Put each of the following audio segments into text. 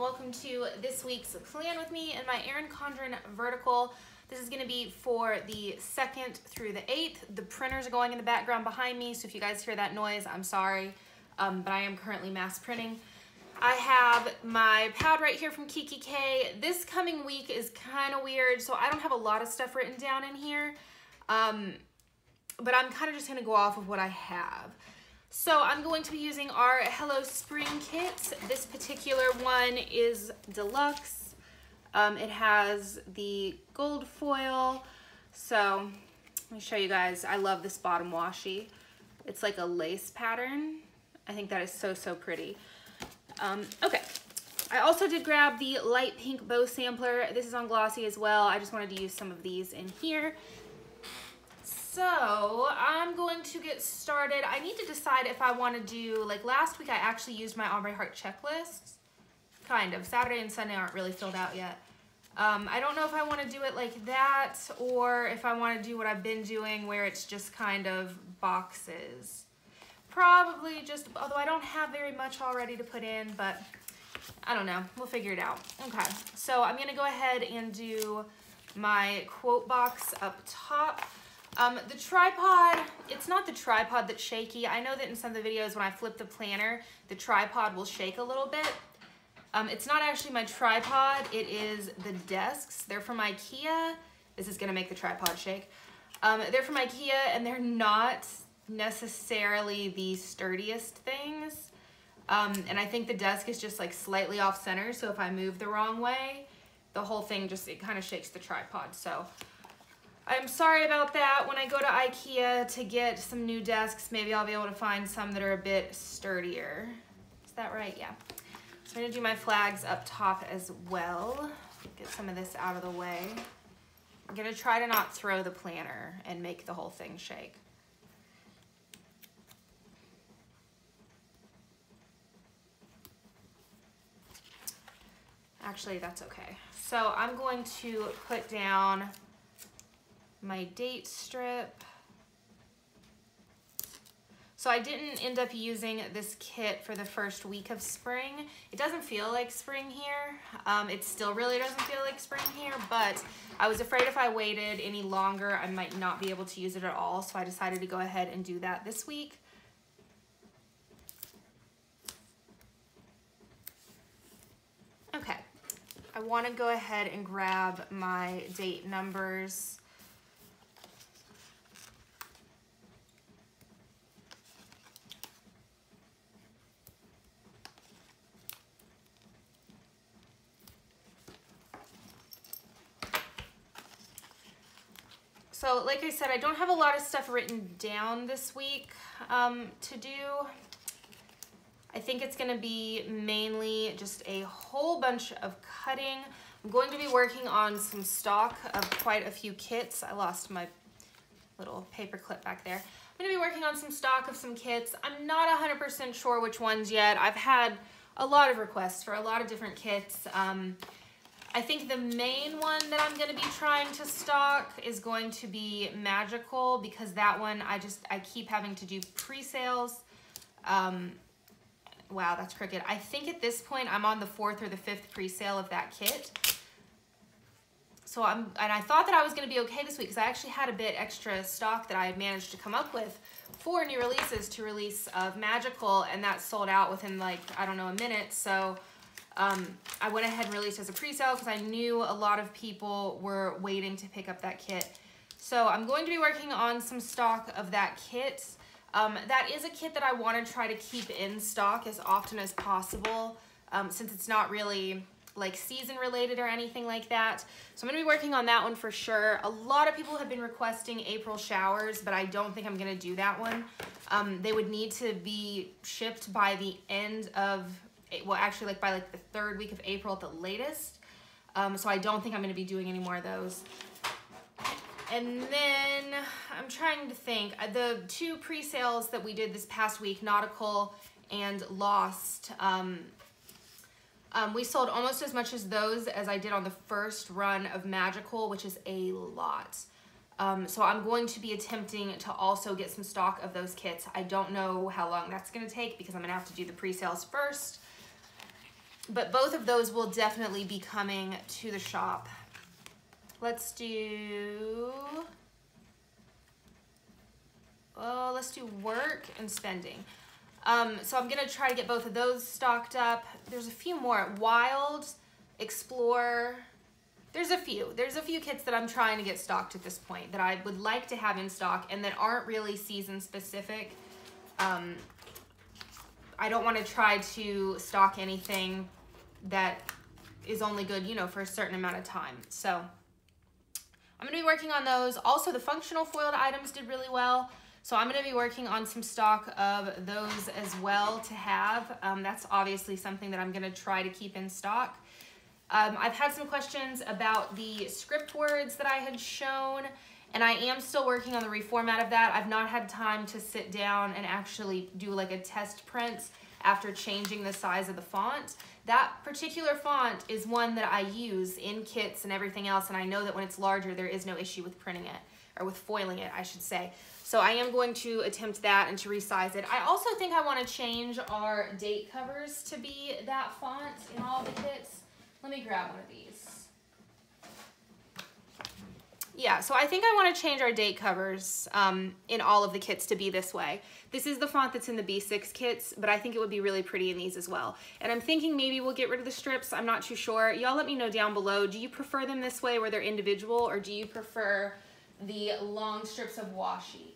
welcome to this week's Plan With Me and my Erin Condren vertical. This is going to be for the 2nd through the 8th. The printers are going in the background behind me, so if you guys hear that noise, I'm sorry, but I am currently mass printing. I have my pad right here from Kiki K. This coming week is kind of weird, so I don't have a lot of stuff written down in here, but I'm kind of just going to go off of what I have. So I'm going to be using our Hello Spring kit. This particular one is deluxe. It has the gold foil. So let me show you guys. I love this bottom washi. It's like a lace pattern. I think that is so, so pretty. Okay. I also did grab the light pink bow sampler. This is on glossy as well. I just wanted to use some of these in here. So I'm going to get started. I need to decide if I want to do, like last week I actually used my Ombre Heart checklist. Kind of. Saturday and Sunday aren't really filled out yet. I don't know if I want to do it like that or if I want to do what I've been doing where it's just kind of boxes. Probably just, although I don't have very much already to put in, but I don't know. We'll figure it out. Okay, so I'm going to go ahead and do my quote box up top. The tripod, it's not the tripod that's shaky. I know that in some of the videos when I flip the planner, the tripod will shake a little bit. It's not actually my tripod, it is the desks. They're from IKEA. This is gonna make the tripod shake. They're from IKEA and they're not necessarily the sturdiest things. And I think the desk is just like slightly off center, so if I move the wrong way, the whole thing just, it kind of shakes the tripod. So I'm sorry about that. When I go to IKEA to get some new desks, maybe I'll be able to find some that are a bit sturdier. Is that right? Yeah. So I'm gonna do my flags up top as well. Get some of this out of the way. I'm gonna try to not throw the planner and make the whole thing shake. Actually, that's okay. So I'm going to put down my date strip. So I didn't end up using this kit for the first week of spring. It doesn't feel like spring here. It still really doesn't feel like spring here, but I was afraid if I waited any longer, I might not be able to use it at all. So I decided to go ahead and do that this week. Okay, I want to go ahead and grab my date numbers. So like I said, I don't have a lot of stuff written down this week to do. I think it's gonna be mainly just a whole bunch of cutting. I'm going to be working on some stock of quite a few kits. I lost my little paper clip back there. I'm gonna be working on some stock of some kits. I'm not 100% sure which ones yet. I've had a lot of requests for a lot of different kits. I think the main one that I'm gonna be trying to stock is going to be Magical, because that one I keep having to do pre-sales. Wow, that's crooked. I think at this point I'm on the 4th or the 5th pre-sale of that kit. So I thought that I was gonna be okay this week because I actually had a bit extra stock that I had managed to come up with for new releases to release of Magical, and that sold out within like, I don't know, a minute. So I went ahead and released as a pre-sale because I knew a lot of people were waiting to pick up that kit. So I'm going to be working on some stock of that kit. That is a kit that I want to try to keep in stock as often as possible, since it's not really like season related or anything like that. So I'm going to be working on that one for sure. A lot of people have been requesting April showers, but I don't think I'm going to do that one. They would need to be shipped by the end of, well, actually like by like the 3rd week of April at the latest. So I don't think I'm going to be doing any more of those. And then I'm trying to think, the 2 pre-sales that we did this past week, Nautical and Lost, we sold almost as much as those as I did on the first run of Magical, which is a lot. So I'm going to be attempting to also get some stock of those kits. I don't know how long that's going to take because I'm going to have to do the pre-sales first. But both of those will definitely be coming to the shop. Let's do work and spending. So I'm gonna try to get both of those stocked up. There's a few more. Wild, Explore. There's a few kits that I'm trying to get stocked at this point that I would like to have in stock and that aren't really season specific. I don't want to try to stock anything that is only good, you know, for a certain amount of time. So I'm going to be working on those. Also, the functional foiled items did really well. So I'm going to be working on some stock of those as well to have. That's obviously something that I'm going to try to keep in stock. I've had some questions about the script words that I had shown, and I am still working on the reformat of that. I've not had time to sit down and actually do like a test print after changing the size of the font. That particular font is one that I use in kits and everything else, and I know that when it's larger, there is no issue with printing it, or with foiling it, I should say. So I am going to attempt that and to resize it. I also think I want to change our date covers to be that font in all the kits. Let me grab one of these. Yeah, so I think I want to change our date covers in all of the kits to be this way. This is the font that's in the B6 kits, but I think it would be really pretty in these as well. And I'm thinking maybe we'll get rid of the strips. I'm not too sure. Y'all let me know down below. Do you prefer them this way where they're individual, or do you prefer the long strips of washi?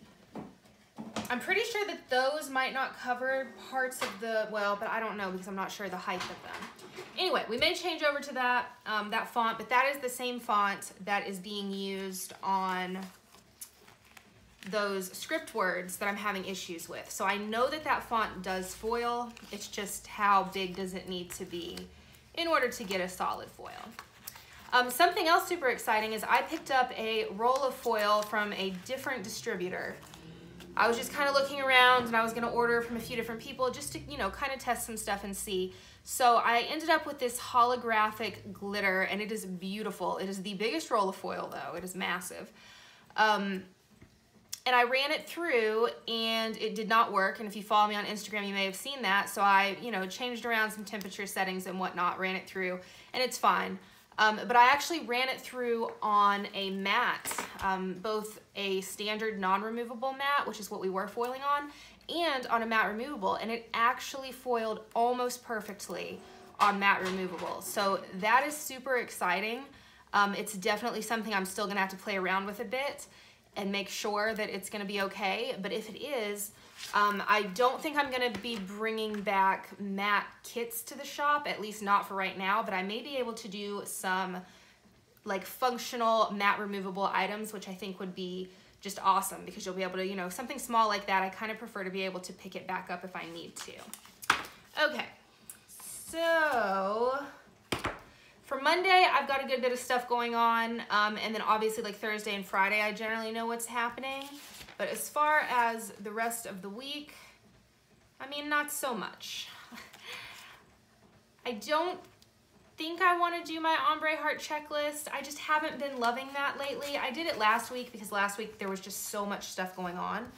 I'm pretty sure that those might not cover parts of the, well, but I don't know because I'm not sure the height of them. Anyway, we may change over to that, that font, but that is the same font that is being used on those script words that I'm having issues with. So I know that that font does foil. It's just how big does it need to be in order to get a solid foil. Something else super exciting is I picked up a roll of foil from a different distributor. I was just kind of looking around and I was going to order from a few different people just to, you know, kind of test some stuff and see. So I ended up with this holographic glitter, and it is beautiful. It is the biggest roll of foil though. It is massive. And I ran it through and it did not work. And if you follow me on Instagram, you may have seen that. So I, you know, changed around some temperature settings and whatnot, ran it through, and it's fine. But I actually ran it through on a mat, both a standard non-removable mat, which is what we were foiling on, and on a matte removable, and it actually foiled almost perfectly on matte removable. So that is super exciting. It's definitely something I'm still gonna have to play around with a bit and make sure that it's gonna be okay. But if it is, I don't think I'm gonna be bringing back matte kits to the shop, at least not for right now, but I may be able to do some like functional matte removable items, which I think would be just awesome because you'll be able to, you know, something small like that, I kind of prefer to be able to pick it back up if I need to. Okay, so for Monday, I've got a good bit of stuff going on, and then obviously like Thursday and Friday, I generally know what's happening. But as far as the rest of the week, I mean, not so much. I don't think I want to do my ombre heart checklist. I just haven't been loving that lately. I did it last week because last week there was just so much stuff going on.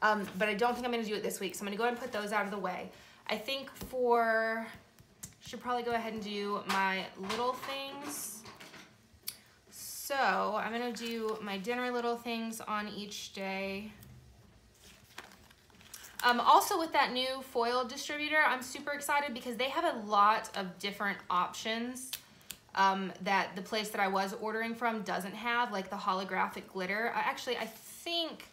But I don't think I'm going to do it this week. So I'm going to go ahead and put those out of the way. I think should probably go ahead and do my little things. So I'm going to do my dinner little things on each day. Also with that new foil distributor, I'm super excited because they have a lot of different options that the place that I was ordering from doesn't have, like the holographic glitter. I think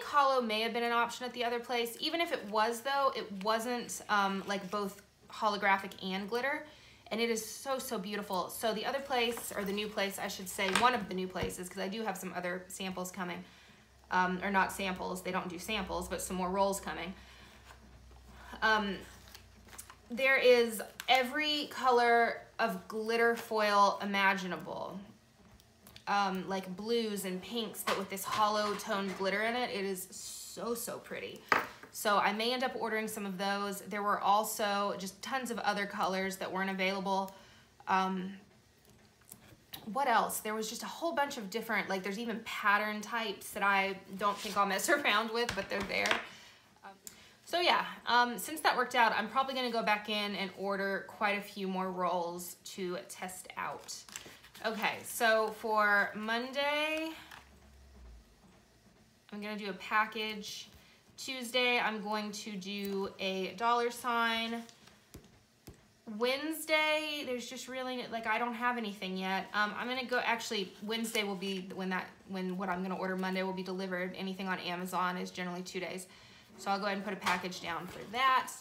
holo may have been an option at the other place. Even if it was though, it wasn't like both holographic and glitter. And it is so, so beautiful. So the other place, or the new place, I should say, one of the new places, because I do have some other samples coming. Or not samples, they don't do samples, but some more rolls coming. There is every color of glitter foil imaginable. Like blues and pinks, but with this hollow toned glitter in it. It is so, so pretty. So I may end up ordering some of those. There were also just tons of other colors that weren't available. What else? There was just a whole bunch of different, like there's even pattern types that I don't think I'll mess around with, but they're there. So yeah, since that worked out, I'm probably gonna go back in and order quite a few more rolls to test out. Okay, so for Monday, I'm gonna do a package. Tuesday, I'm going to do a $sign. Wednesday, there's just really, like, I don't have anything yet. I'm gonna go, actually, Wednesday will be when what I'm gonna order Monday will be delivered. Anything on Amazon is generally 2 days. So I'll go ahead and put a package down for that.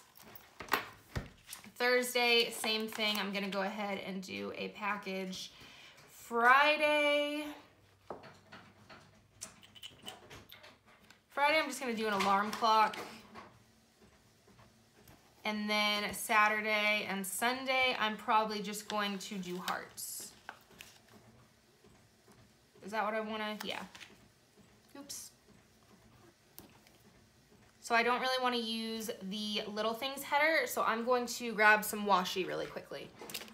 Thursday, same thing. I'm gonna go ahead and do a package. Friday, I'm just gonna do an alarm clock. And then Saturday and Sunday, I'm probably just going to do hearts. Is that what I wanna, yeah. Oops. So I don't really wanna use the Little Things header, so I'm going to grab some washi really quickly.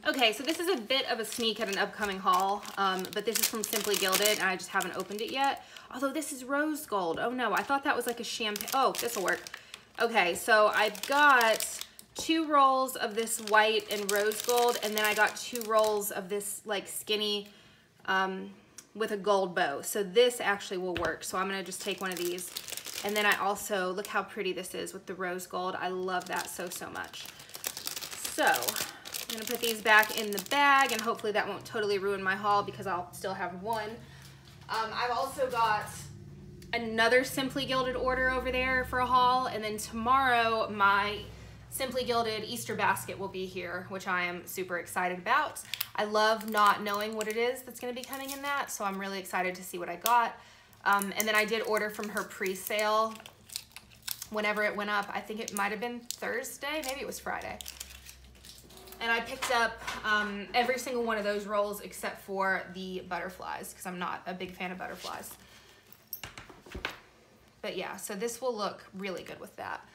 Okay, so this is a bit of a sneak at an upcoming haul, but this is from Simply Gilded, and I just haven't opened it yet. Although this is rose gold. Oh no, I thought that was like a champagne. Oh, this'll work. Okay, so I've got 2 rolls of this white and rose gold, and then I got 2 rolls of this like skinny with a gold bow. So this actually will work. So I'm gonna just take one of these. And then I also, look how pretty this is with the rose gold. I love that so, so much. So I'm gonna put these back in the bag, and hopefully that won't totally ruin my haul because I'll still have one. I've also got another Simply Gilded order over there for a haul, and then tomorrow my Simply Gilded Easter basket will be here, which I am super excited about. I love not knowing what it is that's gonna be coming in that, so I'm really excited to see what I got. And then I did order from her pre-sale whenever it went up. I think it might have been Thursday, maybe it was Friday. And I picked up every single one of those rolls except for the butterflies, because I'm not a big fan of butterflies. But yeah, so this will look really good with that.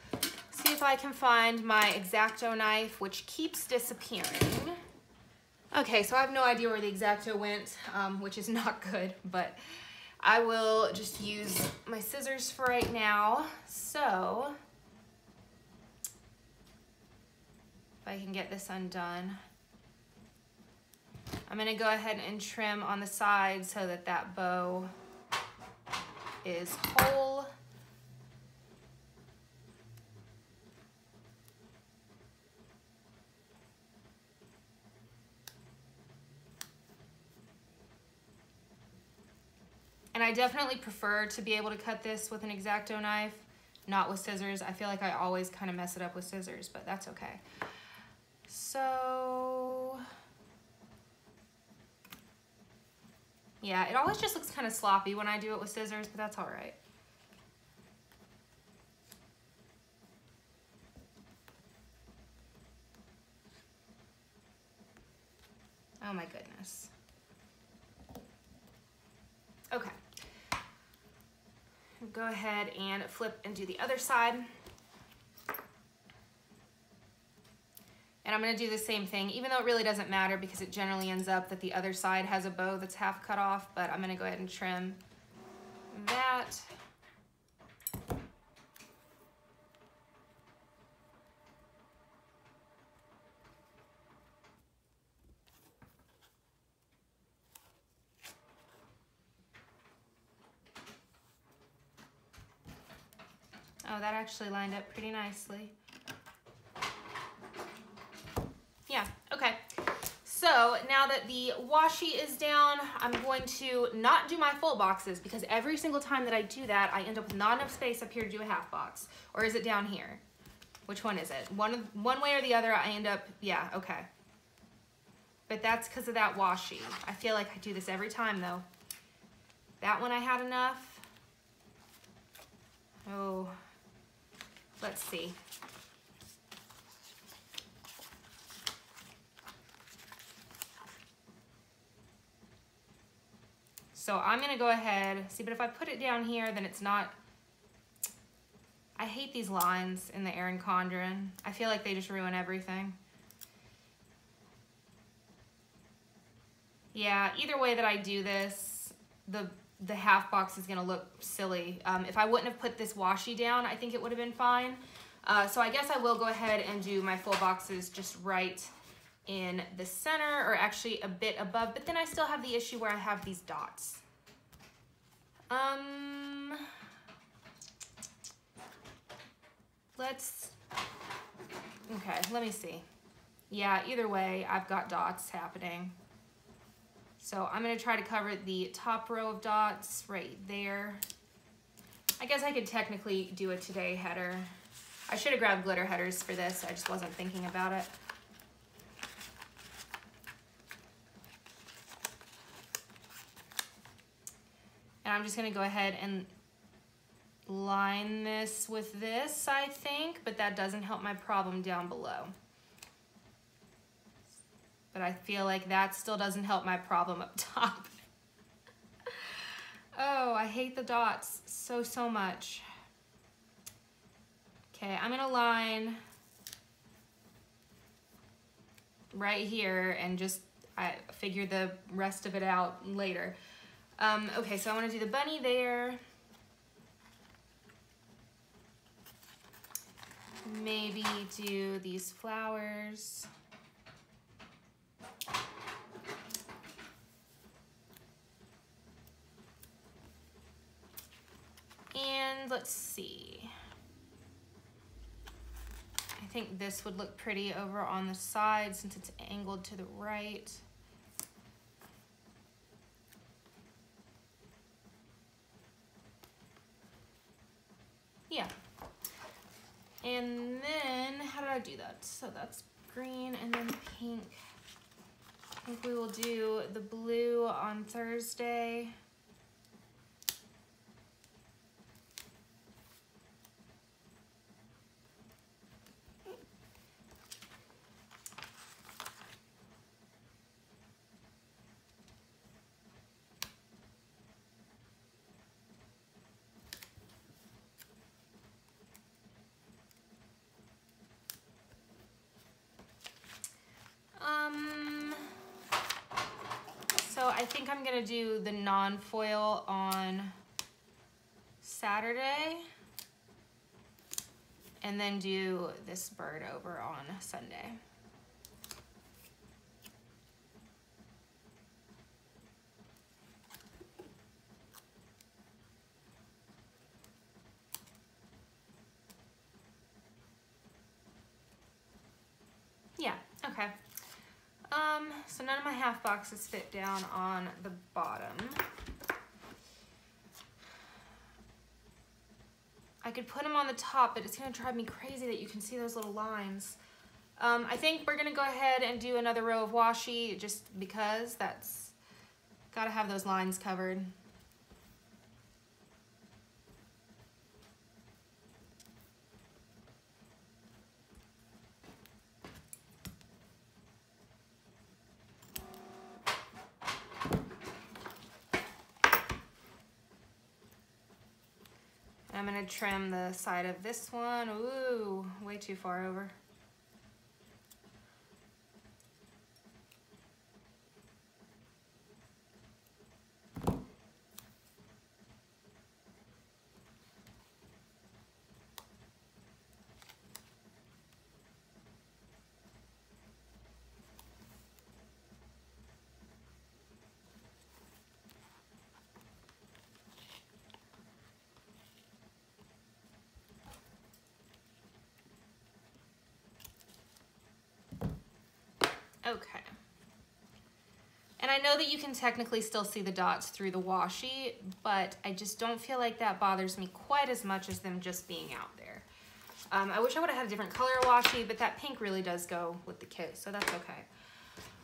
See if I can find my X-Acto knife, which keeps disappearing. Okay, so I have no idea where the X-Acto went, which is not good, but I will just use my scissors for right now. So if I can get this undone, I'm gonna go ahead and trim on the side so that that bow is whole. And I definitely prefer to be able to cut this with an X-Acto knife, not with scissors. I feel like I always kind of mess it up with scissors, but that's okay. So, yeah, it always just looks kind of sloppy when I do it with scissors, but that's all right. Oh my goodness. Okay. Go ahead and flip and do the other side. And I'm gonna do the same thing, even though it really doesn't matter because it generally ends up that the other side has a bow that's half cut off, but I'm gonna go ahead and trim that. Oh, that actually lined up pretty nicely. Yeah, okay. So now that the washi is down, I'm going to not do my full boxes because every single time that I do that, I end up with not enough space up here to do a half box. Or is it down here? Which one is it? One way or the other, I end up, yeah, okay. But that's because of that washi. I feel like I do this every time though. That one I had enough. Oh. Let's see. So I'm gonna go ahead, see, but if I put it down here, then it's not, I hate these lines in the Erin Condren. I feel like they just ruin everything. Yeah, either way that I do this, the half box is gonna look silly. If I wouldn't have put this washi down, I think it would have been fine. So I guess I will go ahead and do my full boxes just right in the center, or actually a bit above, but then I still have the issue where I have these dots. Okay, let me see. Yeah, either way, I've got dots happening. So I'm gonna try to cover the top row of dots right there. I guess I could technically do a today header. I should have grabbed glitter headers for this. I just wasn't thinking about it. And I'm just gonna go ahead and line this with this, I think, but that doesn't help my problem down below. But I feel like that still doesn't help my problem up top. Oh, I hate the dots so much. Okay, I'm gonna line right here and just I figure the rest of it out later. Okay, so I want to do the bunny there. Maybe do these flowers. And let's see. I think this would look pretty over on the side since it's angled to the right. Yeah. And then, how did I do that? So that's green and then pink. I think we will do the blue on Thursday. So I think I'm gonna do the non-foil on Saturday and then do this bird over on Sunday. Yeah, okay. So none of my half boxes fit down on the bottom. I could put them on the top, but it's gonna drive me crazy that you can see those little lines. I think we're gonna go ahead and do another row of washi just because that's gotta have those lines covered. I'm gonna trim the side of this one. Ooh, way too far over. Okay. And I know that you can technically still see the dots through the washi, but I just don't feel like that bothers me quite as much as them just being out there. I wish I would have had a different color washi, but that pink really does go with the kit, so that's okay.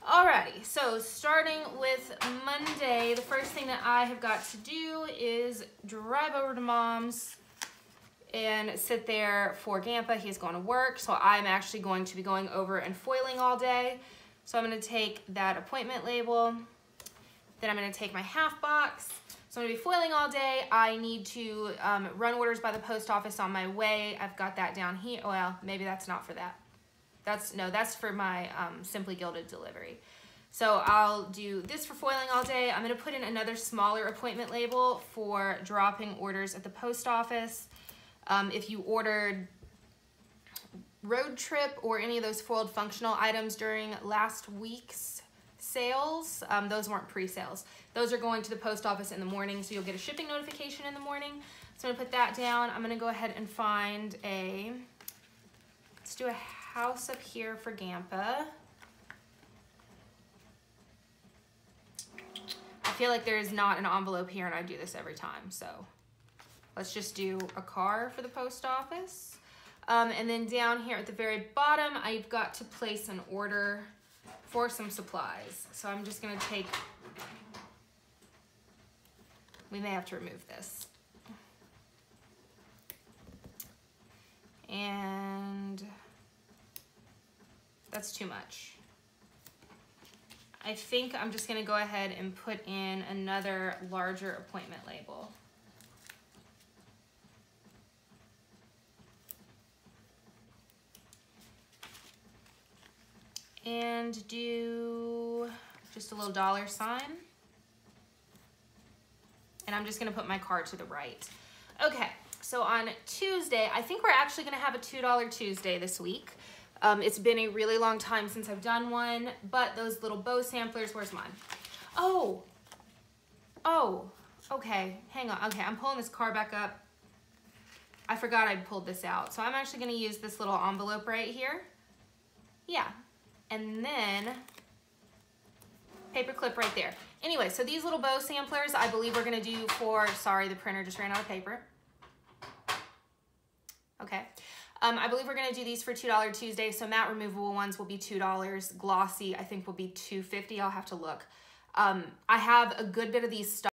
Alrighty, so starting with Monday, the first thing that I have got to do is drive over to Mom's and sit there for Gampa. He's going to work, so I'm actually going to be going over and foiling all day. So I'm gonna take that appointment label, then I'm gonna take my half box. So I'm gonna be foiling all day. I need to run orders by the post office on my way. I've got that down here. Well, maybe that's not for that. That's for my Simply Gilded delivery. So I'll do this for foiling all day. I'm gonna put in another smaller appointment label for dropping orders at the post office. If you ordered road trip or any of those foiled functional items during last week's sales. Those weren't pre-sales. Those are going to the post office in the morning, so you'll get a shipping notification in the morning. So I'm gonna put that down. I'm gonna go ahead and find let's do a house up here for Gampa. I feel like there is not an envelope here, and I do this every time, so let's just do a car for the post office. And then down here at the very bottom, I've got to place an order for some supplies. So I'm just gonna take, we may have to remove this. And that's too much. I think I'm just gonna go ahead and put in another larger appointment label. And do just a little $sign. And I'm just gonna put my card to the right. Okay, so on Tuesday, I think we're actually gonna have a $2 Tuesday this week. It's been a really long time since I've done one, but those little bow samplers, where's mine? Oh, okay, hang on. Okay, I'm pulling this card back up. I forgot I pulled this out. So I'm actually gonna use this little envelope right here. Yeah, and then paper clip right there. Anyway, so these little bow samplers, I believe we're gonna do for, sorry, the printer just ran out of paper. Okay. I believe we're gonna do these for $2 Tuesday. So matte removable ones will be $2. Glossy, I think, will be $2.50. I'll have to look. I have a good bit of these stock.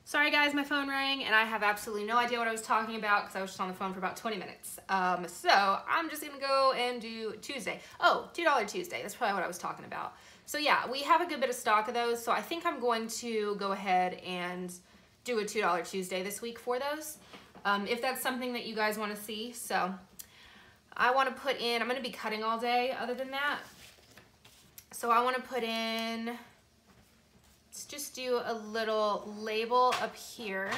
Sorry guys, my phone rang and I have absolutely no idea what I was talking about because I was just on the phone for about 20 minutes. So I'm just gonna go and do Tuesday. Oh, $2 Tuesday, that's probably what I was talking about. So yeah, we have a good bit of stock of those. So I think I'm going to go ahead and do a $2 Tuesday this week for those. If that's something that you guys want to see. So I want to put in, I'm going to be cutting all day other than that. So I want to put in, let's just do a little label up here.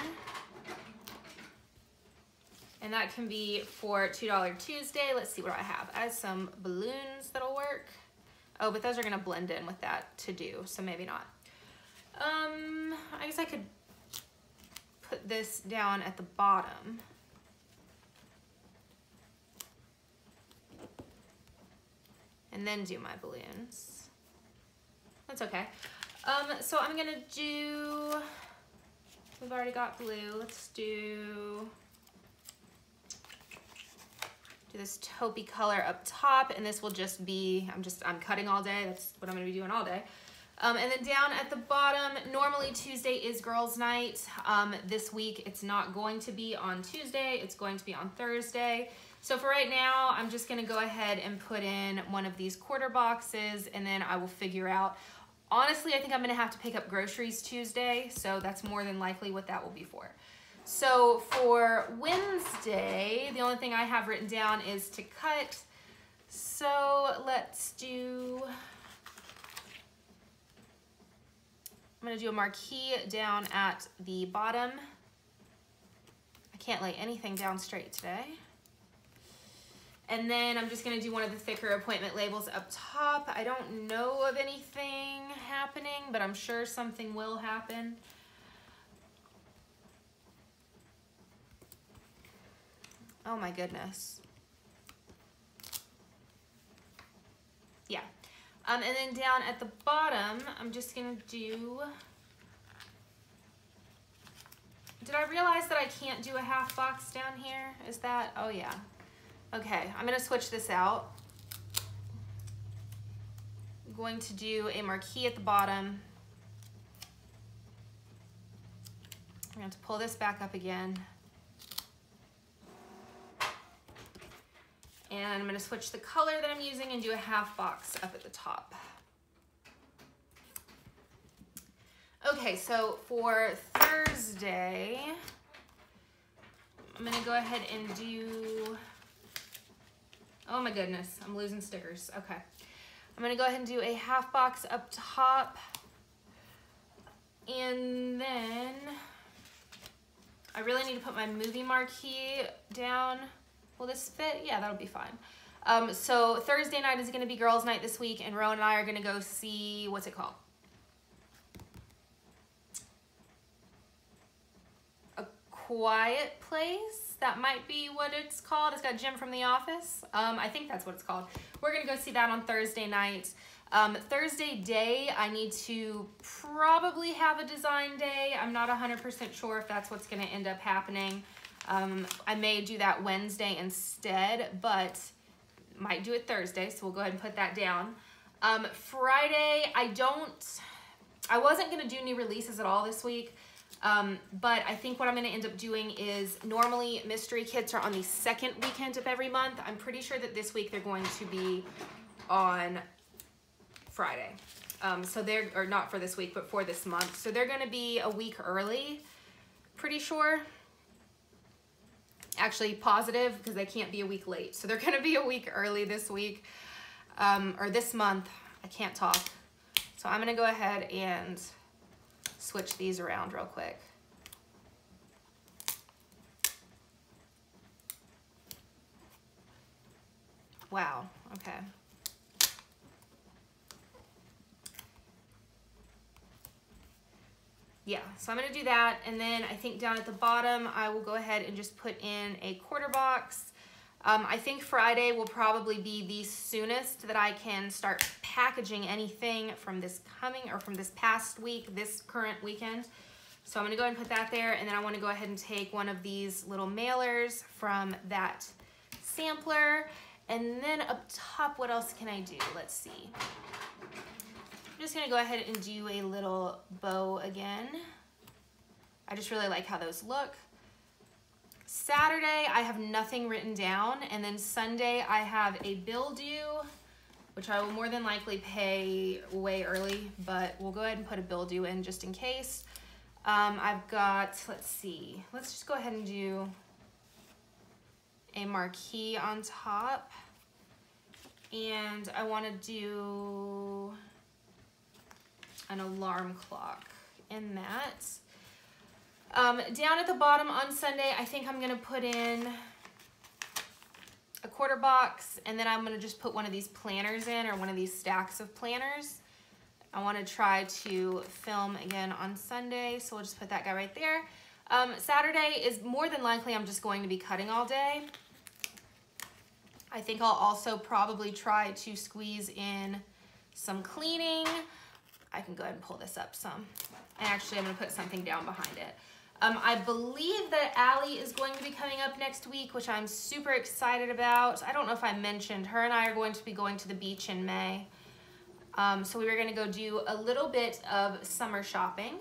And that can be for $2 Tuesday. Let's see what I have. I have some balloons that'll work. Oh, but those are going to blend in with that to do, so maybe not. I guess I could put this down at the bottom. And then do my balloons. That's okay. So I'm gonna do, we've already got blue. Let's do this taupey color up top, and this will just be, I'm cutting all day. That's what I'm gonna be doing all day. And then down at the bottom, normally Tuesday is girls' night. This week it's not going to be on Tuesday, it's going to be on Thursday. So for right now, I'm just gonna go ahead and put in one of these quarter boxes, and then I will figure out. Honestly, I think I'm gonna have to pick up groceries Tuesday, so that's more than likely what that will be for. So for Wednesday, the only thing I have written down is to cut. So let's do, I'm gonna do a marquee down at the bottom. I can't lay anything down straight today. And then I'm just gonna do one of the thicker appointment labels up top. I don't know of anything happening, but I'm sure something will happen. Oh my goodness. Yeah. And then down at the bottom, I'm just gonna do, did I realize that I can't do a half box down here? Is that, oh yeah. Okay, I'm gonna switch this out. I'm going to do a marquee at the bottom. I'm going to pull this back up again. And I'm gonna switch the color that I'm using and do a half box up at the top. Okay, so for Thursday, I'm gonna go ahead and do, oh my goodness, I'm losing stickers. Okay, I'm gonna go ahead and do a half box up top. And then I really need to put my movie marquee down. Will this fit? Yeah, that'll be fine. So Thursday night is gonna be girls' night this week, and Rowan and I are gonna go see, what's it called? A Quiet Place? That might be what it's called. It's got Jim from The Office. I think that's what it's called. We're gonna go see that on Thursday night. Thursday day, I need to probably have a design day. I'm not 100% sure if that's what's gonna end up happening. I may do that Wednesday instead, but might do it Thursday, so we'll go ahead and put that down. Friday, I wasn't gonna do new releases at all this week, but I think what I'm gonna end up doing is, normally mystery kits are on the second weekend of every month. I'm pretty sure that this week they're going to be on Friday. So they're, or not for this week, but for this month. So they're gonna be a week early, pretty sure. Actually positive, because they can't be a week late. So they're gonna be a week early this week, or this month. I can't talk. So I'm gonna go ahead and switch these around real quick. Wow, okay. Yeah, so I'm gonna do that, and then I think down at the bottom, I will go ahead and just put in a quarter box. I think Friday will probably be the soonest that I can start packaging anything from this past week, this current weekend. So I'm gonna go ahead and put that there, and then I wanna go ahead and take one of these little mailers from that sampler, and then up top, what else can I do? Let's see. I'm just gonna go ahead and do a little bow again. I just really like how those look. Saturday, I have nothing written down, and then Sunday, I have a bill due, which I will more than likely pay way early, but we'll go ahead and put a bill due in just in case. I've got, let's see, let's just go ahead and do a marquee on top, and I wanna do an alarm clock in that. Down at the bottom on Sunday, I think I'm gonna put in a quarter box, and then I'm gonna just put one of these planners in, or one of these stacks of planners. I wanna try to film again on Sunday, so we'll just put that guy right there. Saturday is more than likely I'm just going to be cutting all day. I think I'll also probably try to squeeze in some cleaning. I can go ahead and pull this up some. And actually, I'm gonna put something down behind it. I believe that Allie is going to be coming up next week, which I'm super excited about. I don't know if I mentioned, her and I are going to be going to the beach in May. So we were gonna go do a little bit of summer shopping.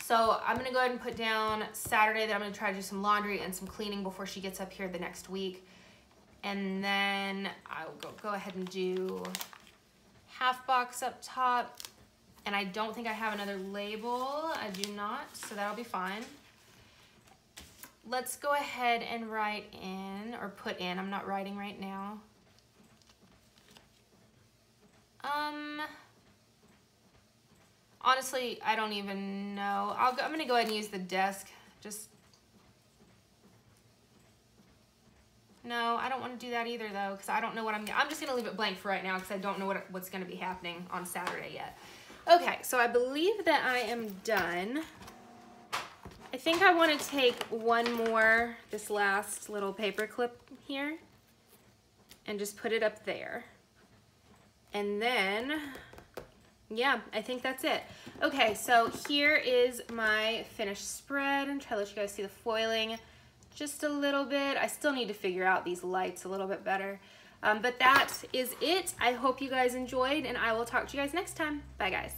So I'm gonna go ahead and put down Saturday that I'm gonna try to do some laundry and some cleaning before she gets up here the next week. And then I'll go ahead and do half box up top. And I don't think I have another label. I do not, so that'll be fine. Let's go ahead and write in, or put in, I'm not writing right now. Honestly, I don't even know. I'm gonna go ahead and use the desk. No, I don't want to do that either though, because I don't know what I'm just gonna leave it blank for right now, because I don't know what's gonna be happening on Saturday yet. Okay, so I believe that I am done. I think I want to take one more, this last little paper clip here, and just put it up there. And then, yeah, I think that's it. Okay, so here is my finished spread, and try to let you guys see the foiling just a little bit. I still need to figure out these lights a little bit better. But that is it. I hope you guys enjoyed, and I will talk to you guys next time. Bye, guys.